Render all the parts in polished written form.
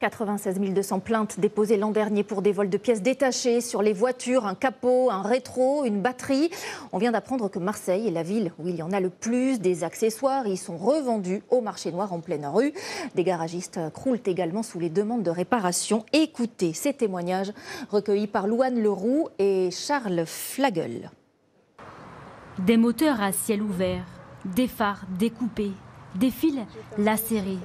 96 200 plaintes déposées l'an dernier pour des vols de pièces détachées sur les voitures, un capot, un rétro, une batterie. On vient d'apprendre que Marseille est la ville où il y en a le plus. Des accessoires y sont revendus au marché noir en pleine rue. Des garagistes croulent également sous les demandes de réparation. Écoutez ces témoignages recueillis par Louane Leroux et Charles Flagel. Des moteurs à ciel ouvert, des phares découpés, des fils lacérés.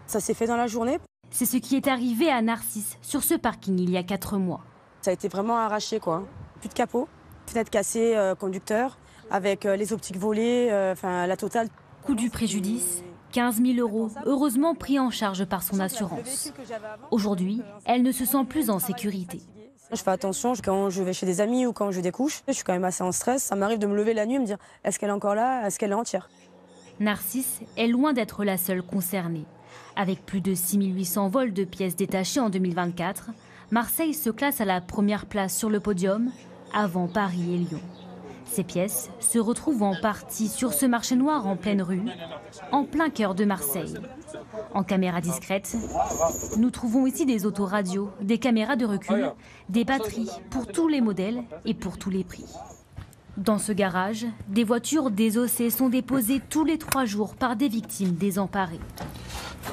Ça s'est fait dans la journée. C'est ce qui est arrivé à Narcisse sur ce parking il y a 4 mois. Ça a été vraiment arraché, quoi. Plus de capot, fenêtre cassée, conducteur, avec les optiques volées, la totale. Coût du préjudice, 15 000 €, heureusement pris en charge par son assurance. Aujourd'hui, elle ne se sent plus en sécurité. Je fais attention quand je vais chez des amis ou quand je découche. Je suis quand même assez en stress. Ça m'arrive de me lever la nuit et me dire est-ce qu'elle est encore là, est-ce qu'elle est entière. Narcisse est loin d'être la seule concernée. Avec plus de 6 800 vols de pièces détachées en 2024, Marseille se classe à la première place sur le podium, avant Paris et Lyon. Ces pièces se retrouvent en partie sur ce marché noir en pleine rue, en plein cœur de Marseille. En caméra discrète, nous trouvons ici des autoradios, des caméras de recul, des batteries pour tous les modèles et pour tous les prix. Dans ce garage, des voitures désossées sont déposées tous les 3 jours par des victimes désemparées.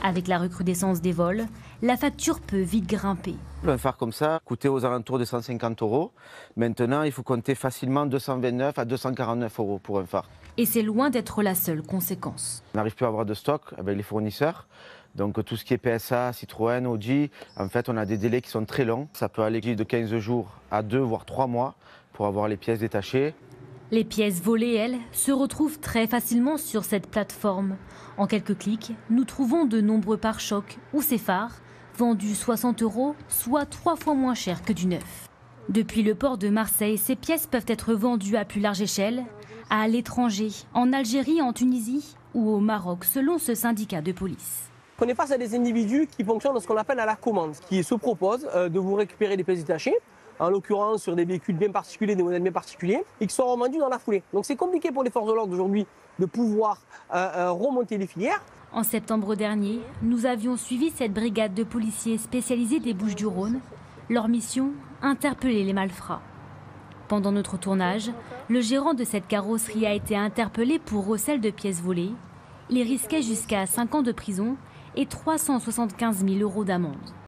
Avec la recrudescence des vols, la facture peut vite grimper. Un phare comme ça coûtait aux alentours de 150 €. Maintenant, il faut compter facilement 229 à 249 € pour un phare. Et c'est loin d'être la seule conséquence. On n'arrive plus à avoir de stock avec les fournisseurs. Donc tout ce qui est PSA, Citroën, Audi, en fait, on a des délais qui sont très longs. Ça peut aller de 15 jours à 2 voire 3 mois pour avoir les pièces détachées. Les pièces volées, elles, se retrouvent très facilement sur cette plateforme. En quelques clics, nous trouvons de nombreux pare-chocs ou ces phares, vendus 60 €, soit 3 fois moins cher que du neuf. Depuis le port de Marseille, ces pièces peuvent être vendues à plus large échelle, à l'étranger, en Algérie, en Tunisie ou au Maroc, selon ce syndicat de police. On est face à des individus qui fonctionnent dans ce qu'on appelle à la commande, qui se proposent de vous récupérer des pièces détachées, en l'occurrence sur des véhicules bien particuliers, des modèles bien particuliers, et qui sont revendus dans la foulée. Donc c'est compliqué pour les forces de l'ordre aujourd'hui de pouvoir remonter les filières. En septembre dernier, nous avions suivi cette brigade de policiers spécialisés des Bouches-du-Rhône. Leur mission, interpeller les malfrats. Pendant notre tournage, le gérant de cette carrosserie a été interpellé pour recel de pièces volées. Il risquait jusqu'à 5 ans de prison et 375 000 € d'amende.